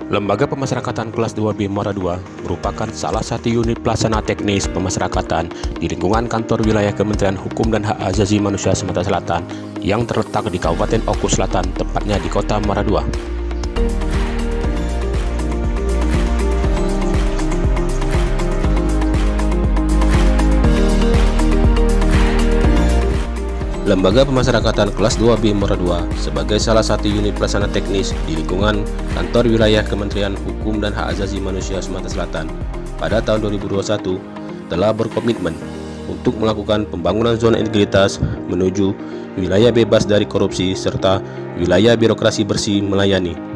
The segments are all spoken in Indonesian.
Lembaga Pemasyarakatan Kelas 2B Muara II merupakan salah satu unit pelaksana teknis pemasyarakatan di lingkungan kantor wilayah Kementerian Hukum dan Hak Asasi Manusia Sumatera Selatan yang terletak di Kabupaten Oku Selatan, tepatnya di Kota Muara II. Lembaga Pemasyarakatan Kelas 2B Muara II sebagai salah satu unit pelaksana teknis di lingkungan kantor wilayah Kementerian Hukum dan Hak Asasi Manusia Sumatera Selatan pada tahun 2021 telah berkomitmen untuk melakukan pembangunan zona integritas menuju wilayah bebas dari korupsi serta wilayah birokrasi bersih melayani.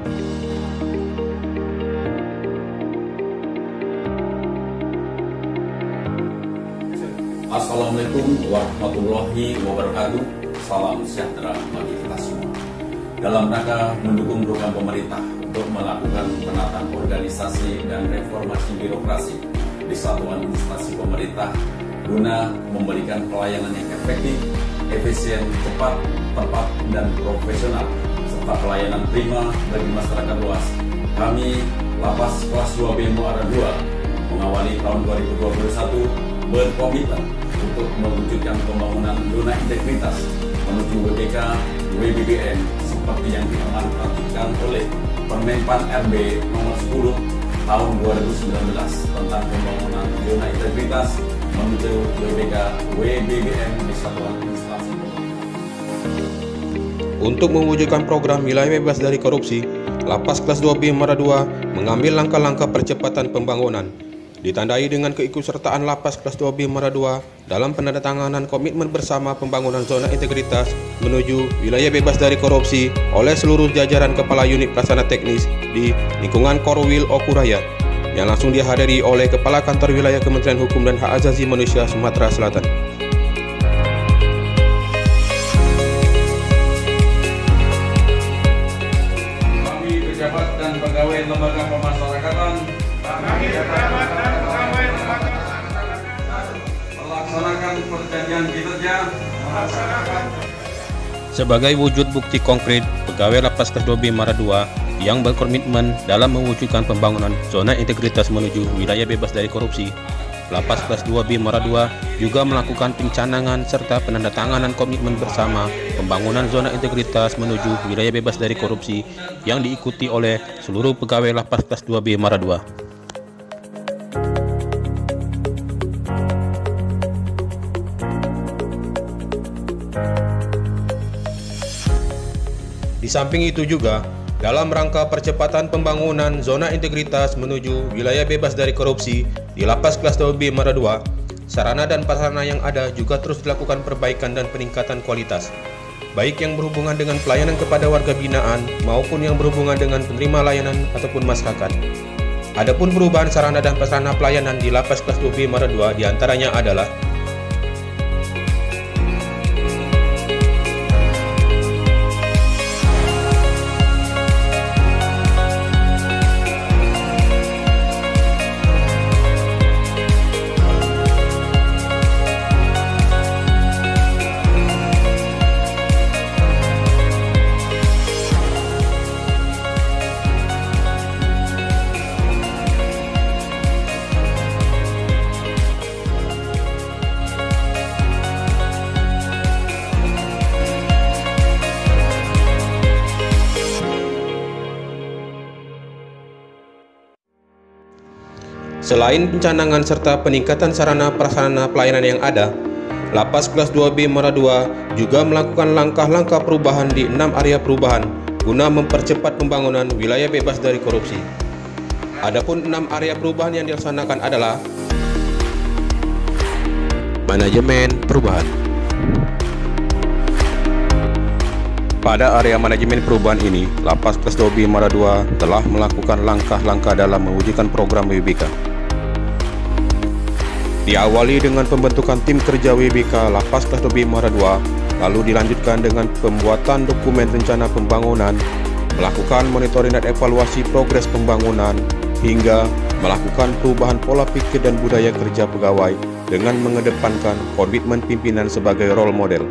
Assalamualaikum warahmatullahi wabarakatuh. Salam sejahtera bagi kita semua. Dalam rangka mendukung program pemerintah untuk melakukan penataan organisasi dan reformasi birokrasi di satuan instansi pemerintah guna memberikan pelayanan yang efektif, efisien, cepat, tepat, dan profesional serta pelayanan prima bagi masyarakat luas, kami Lapas Kelas 2B Muara II mengawali tahun 2021 berkomitmen untuk mewujudkan pembangunan zona integritas menuju WBK WBBN seperti yang diamanatkan oleh Permenpan RB nomor 10 tahun 2019 tentang pembangunan zona integritas menuju WBK WBBN di satuan instansi. Untuk mewujudkan program wilayah bebas dari korupsi, Lapas Kelas 2B Muara II mengambil langkah-langkah percepatan pembangunan, ditandai dengan keikutsertaan Lapas Kelas 2B Muara II dalam penandatanganan komitmen bersama pembangunan zona integritas menuju wilayah bebas dari korupsi oleh seluruh jajaran kepala unit pelaksana teknis di lingkungan Korwil Oku Raya yang langsung dihadiri oleh Kepala Kantor Wilayah Kementerian Hukum dan Hak Asasi Manusia Sumatera Selatan. Kami pejabat dan pegawai lembaga pemasyarakatan melaksanakan perjanjian kinerja. Sebagai wujud bukti konkret, pegawai Lapas Kelas 2B Muara II yang berkomitmen dalam mewujudkan pembangunan zona integritas menuju wilayah bebas dari korupsi, Lapas Kelas 2B Muara II juga melakukan pencanangan serta penandatanganan komitmen bersama pembangunan zona integritas menuju wilayah bebas dari korupsi yang diikuti oleh seluruh pegawai Lapas Kelas 2B Muara II. Di samping itu juga, dalam rangka percepatan pembangunan zona integritas menuju wilayah bebas dari korupsi di Lapas Kelas 2B Muara II, sarana dan prasarana yang ada juga terus dilakukan perbaikan dan peningkatan kualitas, baik yang berhubungan dengan pelayanan kepada warga binaan maupun yang berhubungan dengan penerima layanan ataupun masyarakat. Adapun perubahan sarana dan prasarana pelayanan di Lapas Kelas 2B Muara II diantaranya adalah selain pencanangan serta peningkatan sarana prasarana pelayanan yang ada, Lapas Kelas 2B Muara II juga melakukan langkah-langkah perubahan di 6 area perubahan guna mempercepat pembangunan wilayah bebas dari korupsi. Adapun 6 area perubahan yang dilaksanakan adalah manajemen perubahan. Pada area manajemen perubahan ini, Lapas Kelas 2B Muara II telah melakukan langkah-langkah dalam mewujudkan program WBK. Diawali dengan pembentukan tim kerja WBK Lapas Kelas 2B Muara II, lalu dilanjutkan dengan pembuatan dokumen rencana pembangunan, melakukan monitoring dan evaluasi progres pembangunan, hingga melakukan perubahan pola pikir dan budaya kerja pegawai dengan mengedepankan komitmen pimpinan sebagai role model.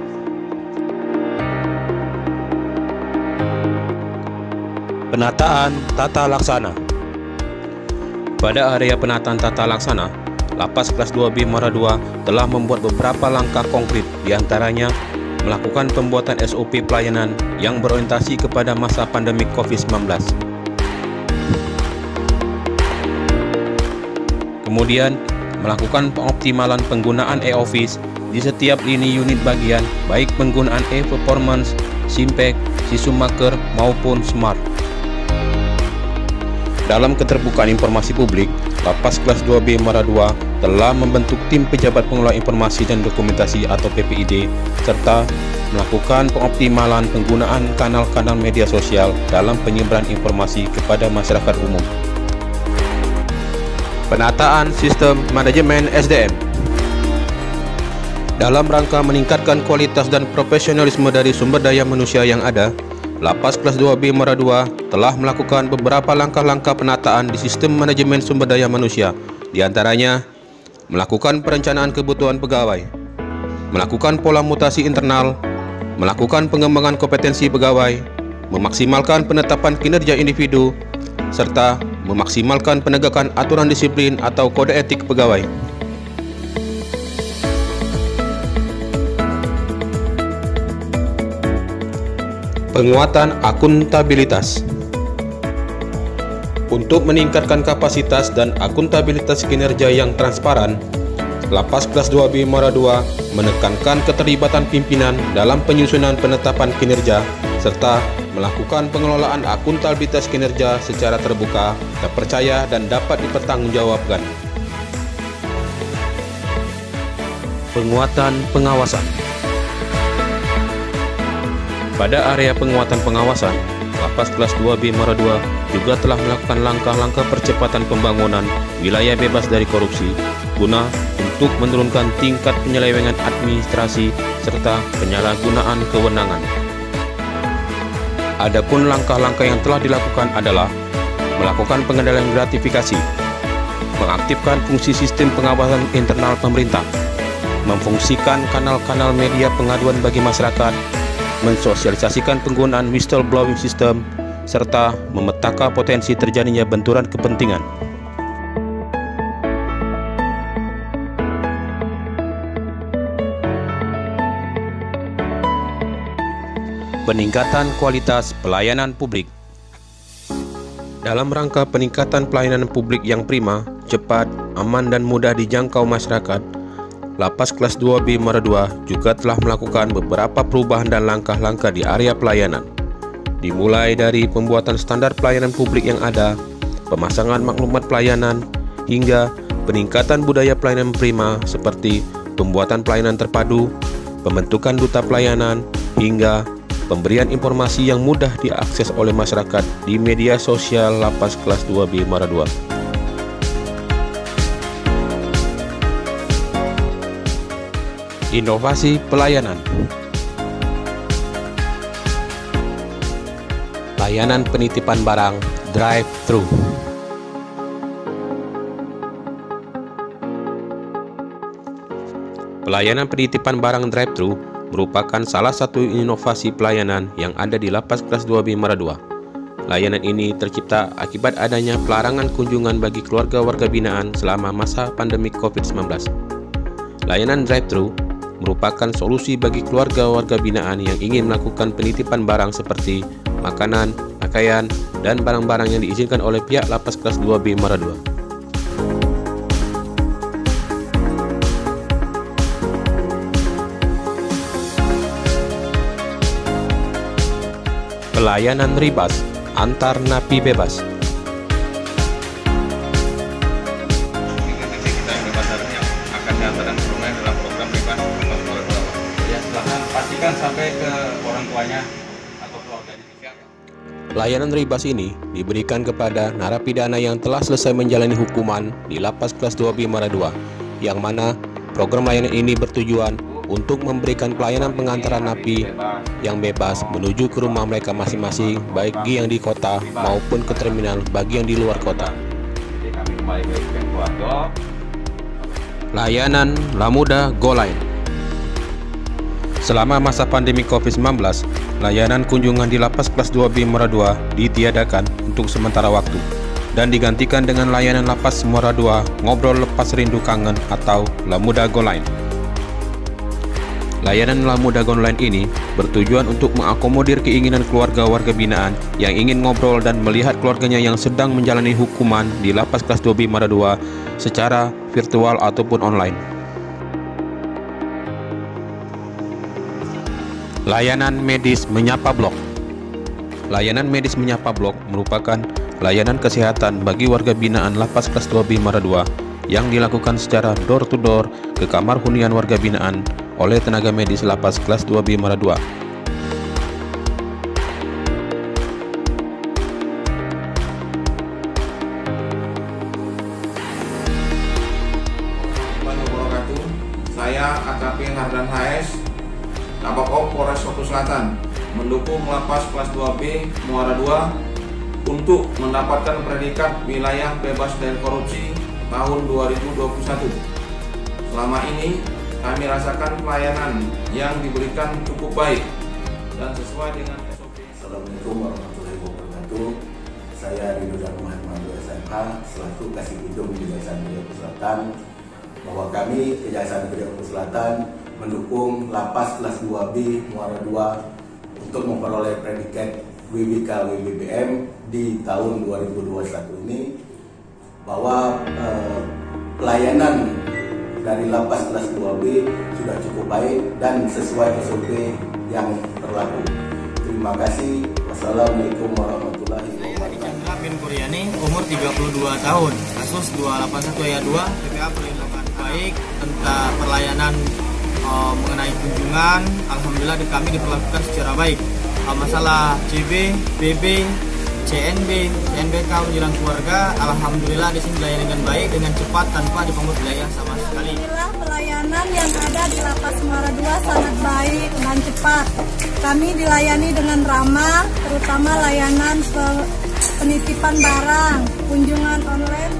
Penataan tata laksana. Pada area penataan tata laksana, Lapas Kelas 2B Muara II telah membuat beberapa langkah konkret, diantaranya melakukan pembuatan SOP pelayanan yang berorientasi kepada masa pandemi COVID-19. Kemudian, melakukan pengoptimalan penggunaan e-office di setiap lini unit bagian, baik penggunaan e-performance, Simpek, Sisumaker, maupun Smart. Dalam keterbukaan informasi publik, Lapas Kelas 2B Muara II telah membentuk tim pejabat pengelola informasi dan dokumentasi atau PPID, serta melakukan pengoptimalan penggunaan kanal-kanal media sosial dalam penyebaran informasi kepada masyarakat umum. Penataan sistem manajemen SDM. Dalam rangka meningkatkan kualitas dan profesionalisme dari sumber daya manusia yang ada, Lapas Kelas 2B Muara II telah melakukan beberapa langkah-langkah penataan di sistem manajemen sumber daya manusia, diantaranya melakukan perencanaan kebutuhan pegawai, melakukan pola mutasi internal, melakukan pengembangan kompetensi pegawai, memaksimalkan penetapan kinerja individu, serta memaksimalkan penegakan aturan disiplin atau kode etik pegawai. Penguatan akuntabilitas. Untuk meningkatkan kapasitas dan akuntabilitas kinerja yang transparan, Lapas Kelas 2B Muara II menekankan keterlibatan pimpinan dalam penyusunan penetapan kinerja serta melakukan pengelolaan akuntabilitas kinerja secara terbuka, terpercaya, dan dapat dipertanggungjawabkan. Penguatan pengawasan. Pada area penguatan pengawasan, Lapas Kelas 2B Muara II juga telah melakukan langkah-langkah percepatan pembangunan wilayah bebas dari korupsi guna untuk menurunkan tingkat penyelewengan administrasi serta penyalahgunaan kewenangan. Adapun langkah-langkah yang telah dilakukan adalah melakukan pengendalian gratifikasi, mengaktifkan fungsi sistem pengawasan internal pemerintah, memfungsikan kanal-kanal media pengaduan bagi masyarakat, mensosialisasikan penggunaan whistleblowing system, serta memetakan potensi terjadinya benturan kepentingan. Peningkatan kualitas pelayanan publik. Dalam rangka peningkatan pelayanan publik yang prima, cepat, aman, dan mudah dijangkau masyarakat, Lapas Kelas 2B Muara II juga telah melakukan beberapa perubahan dan langkah-langkah di area pelayanan. Dimulai dari pembuatan standar pelayanan publik yang ada, pemasangan maklumat pelayanan, hingga peningkatan budaya pelayanan prima seperti pembuatan pelayanan terpadu, pembentukan duta pelayanan, hingga pemberian informasi yang mudah diakses oleh masyarakat di media sosial Lapas Kelas 2B Muara II. Inovasi pelayanan. Layanan penitipan barang drive-thru. Pelayanan penitipan barang drive-thru merupakan salah satu inovasi pelayanan yang ada di Lapas Kelas 2B Muara II. Layanan ini tercipta akibat adanya pelarangan kunjungan bagi keluarga warga binaan selama masa pandemi COVID-19. Layanan drive-thru merupakan solusi bagi keluarga warga binaan yang ingin melakukan penitipan barang seperti makanan, pakaian, dan barang-barang yang diizinkan oleh pihak Lapas Kelas 2B Muara II. Pelayanan Ribas antar napi bebas. Sampai ke orang tuanya atau keluarga di pihak. Layanan Ribas ini diberikan kepada narapidana yang telah selesai menjalani hukuman di Lapas Kelas 2B Muara II, yang mana program layanan ini bertujuan untuk memberikan pelayanan pengantaran napi yang bebas menuju ke rumah mereka masing-masing, baik yang di kota maupun ke terminal bagi yang di luar kota. Layanan Lamuda Go Line. Selama masa pandemi COVID-19, layanan kunjungan di Lapas Kelas 2B Muara II ditiadakan untuk sementara waktu. dan digantikan dengan layanan Lapas Muara II Ngobrol Lepas Rindu Kangen atau Lamudago Line. Layanan Lamudago Line ini bertujuan untuk mengakomodir keinginan keluarga warga binaan yang ingin ngobrol dan melihat keluarganya yang sedang menjalani hukuman di Lapas Kelas 2B Muara II secara virtual ataupun online. Layanan medis menyapa blok. Layanan medis menyapa blok merupakan layanan kesehatan bagi warga binaan Lapas Kelas 2B Muara II yang dilakukan secara door to door ke kamar hunian warga binaan oleh tenaga medis Lapas Kelas 2B Muara II. Saya AKP Hardan HS, Kabak Polres Watu Selatan, mendukung Lapas Kelas 2B Muara II untuk mendapatkan predikat wilayah bebas dari korupsi tahun 2021. Selama ini kami rasakan pelayanan yang diberikan cukup baik dan sesuai dengan SOP. Assalamualaikum warahmatullahi wabarakatuh. Saya Ridho Darmawan Mandu SMH selaku Kasih Bidung di Kejaksaan Negeri Watu Selatan, bahwa kami Kejaksaan Negeri Watu Selatan mendukung Lapas Kelas 2B Muara II untuk memperoleh predikat WBK WBBM di tahun 2021 ini, bahwa pelayanan dari Lapas Kelas 2B sudah cukup baik dan sesuai SOP yang berlaku. Terima kasih. Wassalamualaikum warahmatullahi wabarakatuh. Chandra bin Kuryani, umur 32 tahun, kasus 281 ayat 2 PPA perlindungan baik tentang pelayanan mengenai kunjungan. Alhamdulillah kami diperlakukan secara baik. Masalah CB, BB, CNB, CNBK menjelang keluarga, alhamdulillah di sini dilayani dengan baik, dengan cepat tanpa dipungut biaya sama sekali. Alhamdulillah pelayanan yang ada di Lapas Muara II sangat baik dan cepat. Kami dilayani dengan ramah, terutama layanan penitipan barang, kunjungan online.